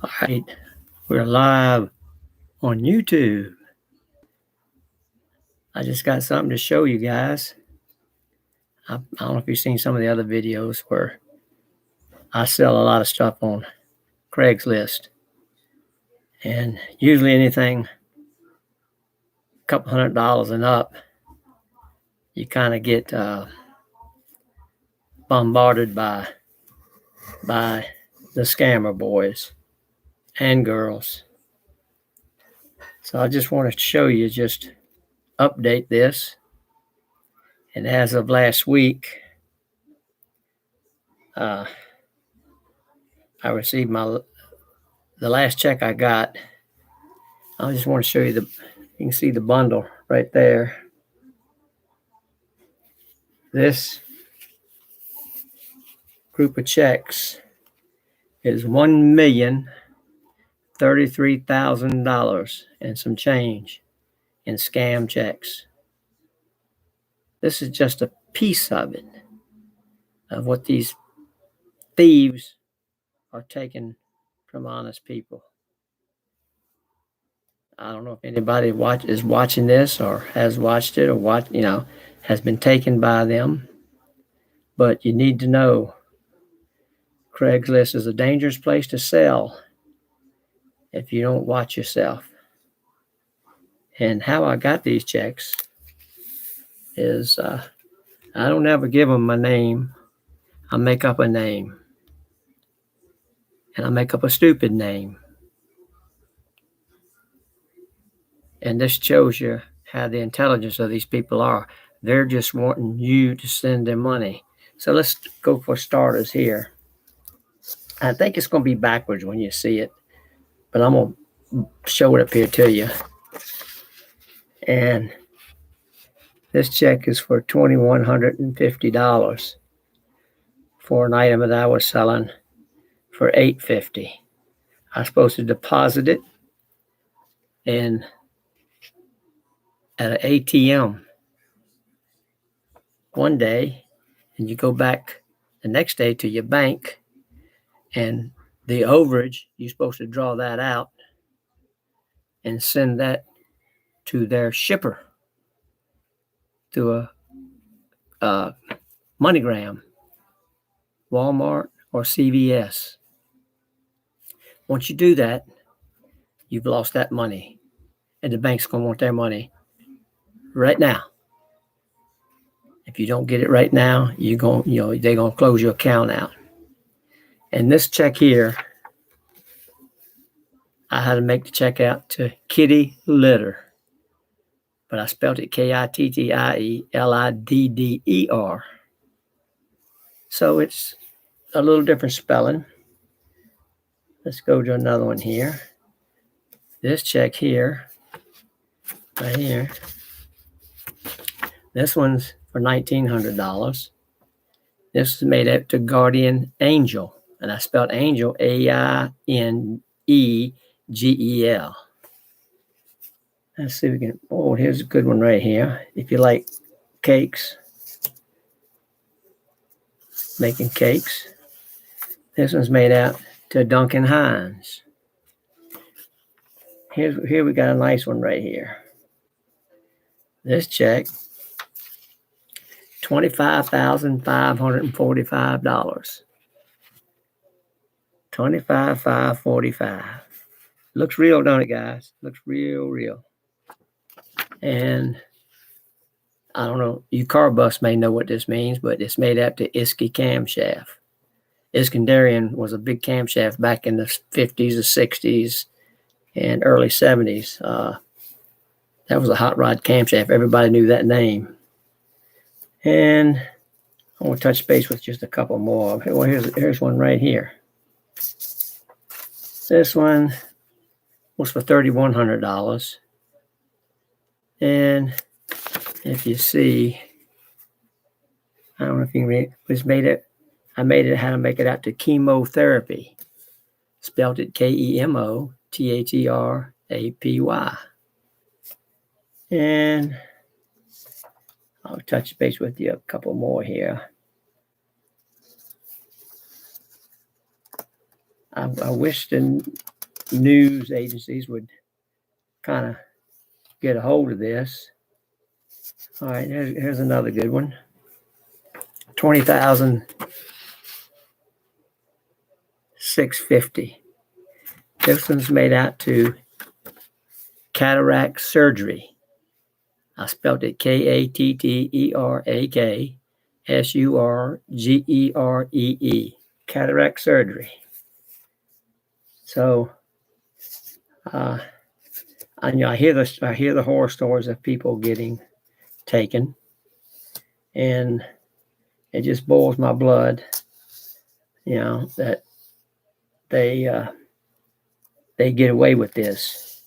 All right, we're live on YouTube. I just got something to show you guys. I don't know if you've seen some of the other videos where I sell a lot of stuff on Craiglist. And usually anything a couple $100 and up, you kind of get bombarded by the scammer boys and girls. So I just want to show you, just update this. And as of last week, I received the last check I got. I just want to show you you can see the bundle right there. This group of checks is $1,033,000 and some change in scam checks. This is just a piece of it, of what these thieves are taking from honest people. I don't know if anybody is watching this or has watched it or has been taken by them, but you need to know Craigslist is a dangerous place to sell if you don't watch yourself. And how I got these checks is I don't ever give them my name. I make up a name. And I make up a stupid name. And this shows you how the intelligence of these people are. They're just wanting you to send them money. So let's go for starters here. I think it's going to be backwards when you see it, but I'm going to show it up here to you. And this check is for $2,150 for an item that I was selling for $850. I was supposed to deposit it at an ATM one day, and you go back the next day to your bank, and the overage, you're supposed to draw that out and send that to their shipper through a MoneyGram, Walmart, or CVS. Once you do that, you've lost that money, and the bank's going to want their money right now. If you don't get it right now, they're going to close your account out. And this check here, I had to make the check out to Kitty Litter, but I spelled it KITTIELIDDER. So it's a little different spelling. Let's go to another one here. This check here, right here, this one's for $1,900. This is made out to Guardian Angel, and I spelled Angel AINEGEL. Let's see if we can. Oh, here's a good one right here. If you like cakes, making cakes. This one's made out to Duncan Hines. Here we got a nice one right here. This check, $25,545. $25,545. Looks real, don't it, guys? Looks real. And I don't know, you car buffs may know what this means, but it's made out to Isky camshaft. Iskandarian was a big camshaft back in the 50s, the 60s, and early 70s. That was a hot rod camshaft. Everybody knew that name. And I want to touch base with just a couple more. Well, here's one right here. This one was for $3,100. And if you see, I don't know if you can read it. I made it how to make it out to chemotherapy. Spelled it KEMOTHERAPY. And I'll touch base with you a couple more here. I wish news agencies would kind of get a hold of this. All right, here's another good one. 20,650. This one's made out to cataract surgery. I spelled it Kattetterak Surgeree. Cataract surgery. So, I hear the horror stories of people getting taken, and it just boils my blood. That they get away with this.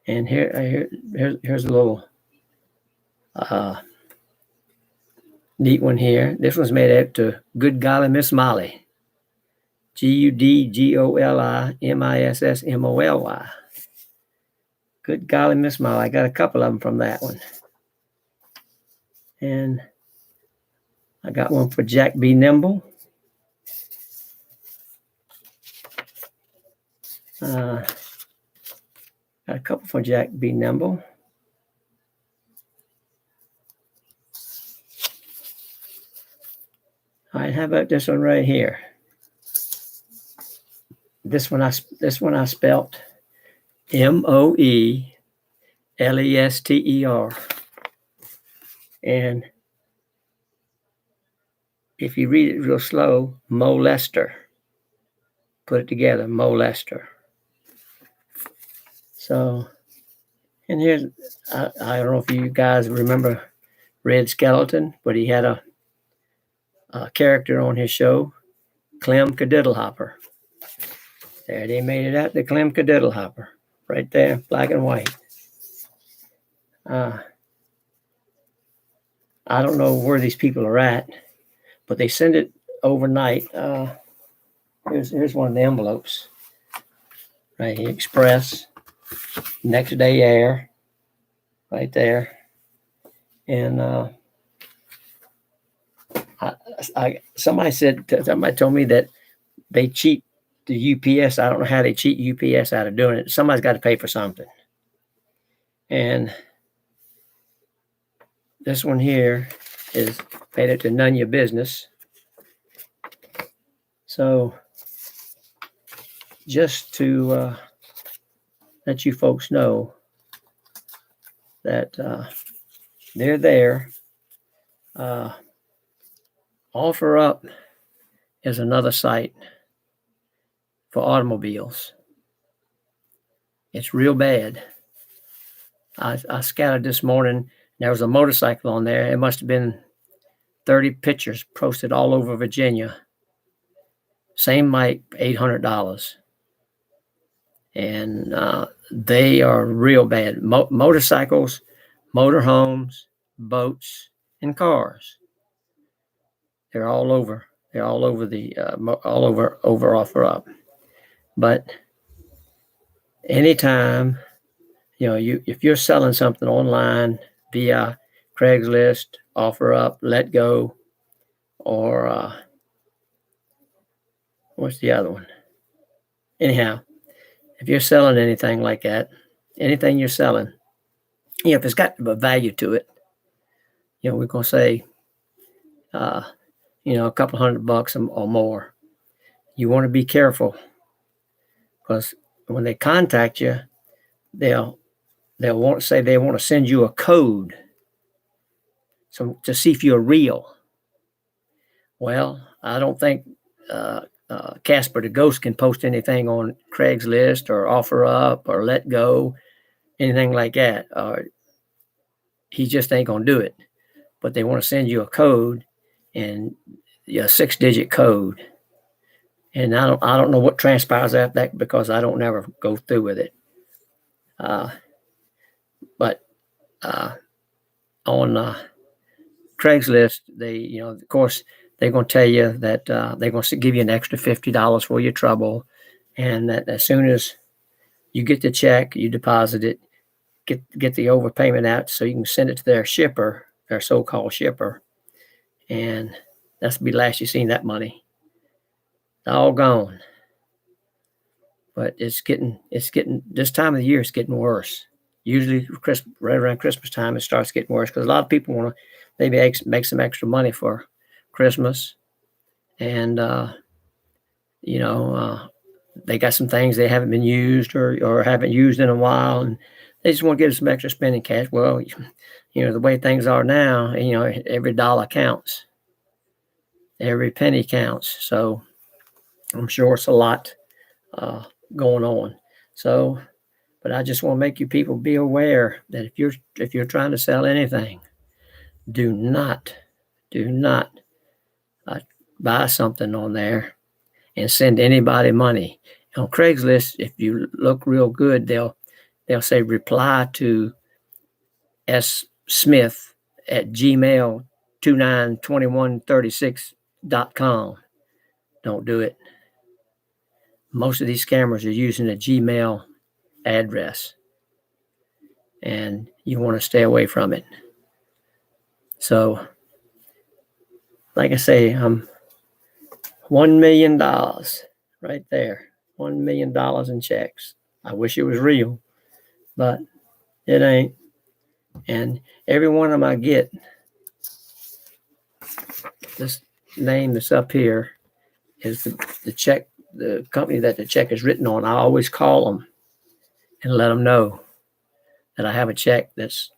And here's a little neat one here. This one's made out to Good Golly Miss Molly. GUDGOLIMISSMOLY. Good Golly Miss Molly. I got a couple of them from that one. And I got one for Jack B. Nimble. Got a couple for Jack B. Nimble. All right, how about this one right here? This one I spelt MOELESTER. And if you read it real slow, molester. Put it together, molester. So, and here's, I don't know if you guys remember Red Skeleton, but he had a character on his show, Clem Cadiddlehopper. There, they made it out to Clem Cadiddlehopper. Right there, black and white. I don't know where these people are at, but they send it overnight. Here's one of the envelopes. Right here, Express. Next day air. Right there. And somebody told me that they cheat the UPS. I don't know how they cheat UPS out of doing it. Somebody's got to pay for something. And this one here is made it to none your business. So just to let you folks know that they're there. OfferUp is another site for automobiles. It's real bad. I scouted this morning. There was a motorcycle on there. It must have been 30 pictures posted all over Virginia. Same mic, $800. And they are real bad. Motorcycles, motorhomes, boats, and cars. They're all over. They're all over over OfferUp. But anytime, if you're selling something online via Craiglist, OfferUp, Let Go, or what's the other one? Anyhow, if you're selling anything like that, anything you're selling, if it's got a value to it, we're going to say, a couple $100 or more. You want to be careful, because when they contact you, they'll want to send you a code, so to see if you're real. Well, I don't think Casper the Ghost can post anything on Craigslist or OfferUp or Let Go, anything like that. He just ain't gonna do it. But they want to send you a code, and a 6-digit code. And I don't know what transpires after that, because I don't never go through with it. But on Craigslist, they, of course, they're going to tell you that they're going to give you an extra $50 for your trouble, and that as soon as you get the check, you deposit it, get the overpayment out, so you can send it to their shipper, their so-called shipper, and that's be the last you seen that money. All gone. but it's getting this time of the year, it's getting worse. Usually right around Christmas time, it starts getting worse because a lot of people want to maybe make some extra money for Christmas. And, they got some things they haven't been used or haven't used in a while. And they just want to get some extra spending cash. Well, the way things are now, every dollar counts. Every penny counts. So I'm sure it's a lot going on. So, but I just want to make you people be aware that if you're trying to sell anything, do not buy something on there and send anybody money. On Craigslist, if you look real good, they'll say reply to S Smith at Gmail 292136.com. Don't do it. Most of these scammers are using a Gmail address, and you want to stay away from it. So, like I say, $1 million right there. $1 million in checks. I wish it was real, but it ain't. And every one of them I get, this name that's up here is the check, the company that the check is written on. I always call them and let them know that I have a check that's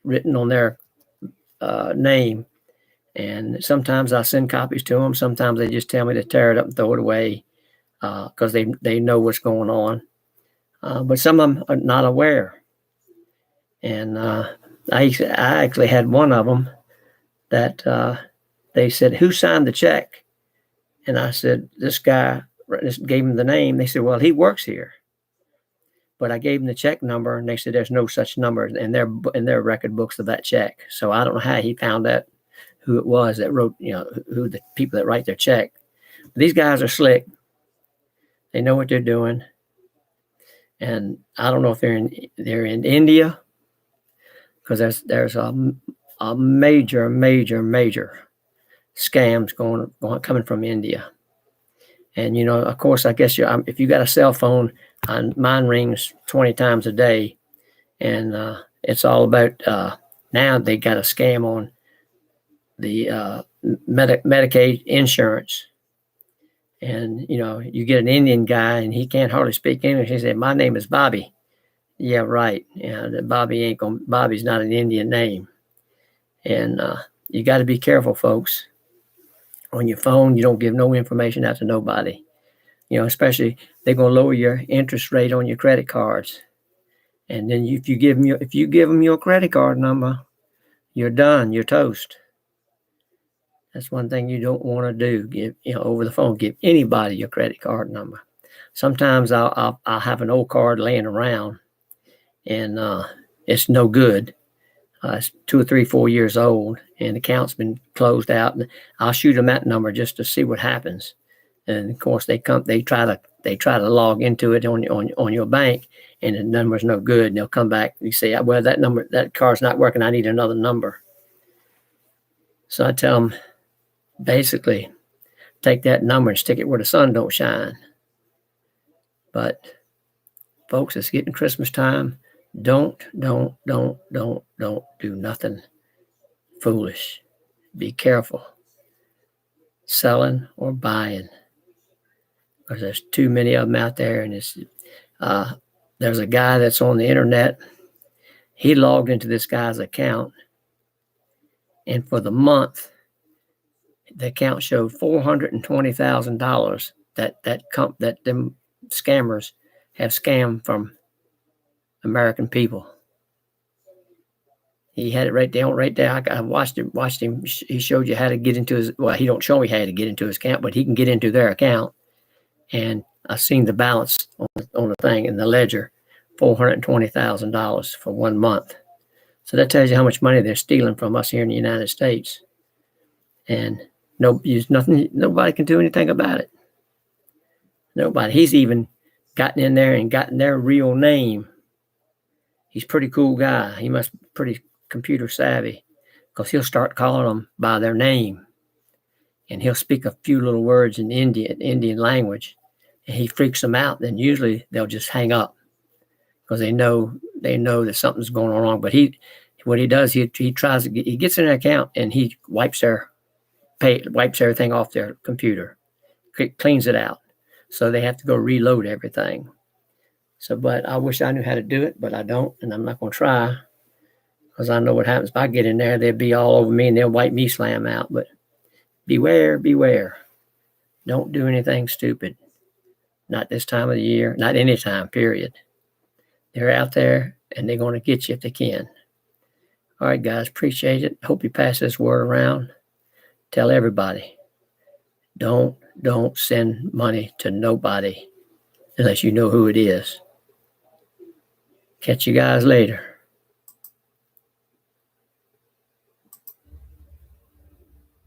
written on their name. And sometimes I send copies to them. Sometimes they just tell me to tear it up and throw it away because they know what's going on. But some of them are not aware. And I actually had one of them that they said, "Who signed the check?" And I said, "This guy." Gave him the name. They said, "Well, he works here." But I gave them the check number, and they said there's no such number in their record books of that check. So I don't know how he found out who it was that wrote, who the people that write their check. But these guys are slick. They know what they're doing. And I don't know if they're in India, because there's a major scams coming from India. And of course, I guess if you got a cell phone, mine rings 20 times a day, and it's all about now they got a scam on the Medicaid insurance. And you get an Indian guy and he can't hardly speak English. He said, "My name is Bobby." Yeah, right. Bobby's not an Indian name. And you got to be careful, folks. On your phone, you don't give no information out to nobody. Especially they're going to lower your interest rate on your credit cards. And then if you give them your credit card number, you're done. You're toast. That's one thing you don't want to do. Give over the phone. Give anybody your credit card number. Sometimes I'll have an old card laying around, and it's no good. It's 2 or 3, 4 years old, and the account's been closed out. And I'll shoot them that number just to see what happens. And of course, they try to log into it on your bank, and the number's no good. And they'll come back and say, "Well, that card's not working. I need another number." So I tell them, basically, take that number and stick it where the sun don't shine. But folks, it's getting Christmas time. Don't do nothing foolish. Be careful selling or buying, because there's too many of them out there. And there's a guy that's on the internet. He logged into this guy's account, and for the month, the account showed $420,000 that them scammers have scammed from American people. He had it right there. I watched him. He showed you how to get into his. Well, he don't show me how to get into his account, but he can get into their account. And I seen the balance on the thing in the ledger, $420,000 for 1 month. So that tells you how much money they're stealing from us here in the United States. And nobody can do anything about it. Nobody. He's even gotten in there and gotten their real name. He's a pretty cool guy. He must be pretty computer savvy, because he'll start calling them by their name, and he'll speak a few little words in Indian language, and he freaks them out, then usually they'll just hang up because they know that something's going on wrong. But what he does, he tries to he gets in an account and he wipes everything off their computer, cleans it out. So they have to go reload everything. So, but I wish I knew how to do it, but I don't, and I'm not going to try because I know what happens. If I get in there, they'll be all over me and they'll wipe me slam out. But beware, beware. Don't do anything stupid. Not this time of the year, not any time, period. They're out there and they're going to get you if they can. All right, guys, appreciate it. Hope you pass this word around. Tell everybody. Don't send money to nobody unless you know who it is. Catch you guys later.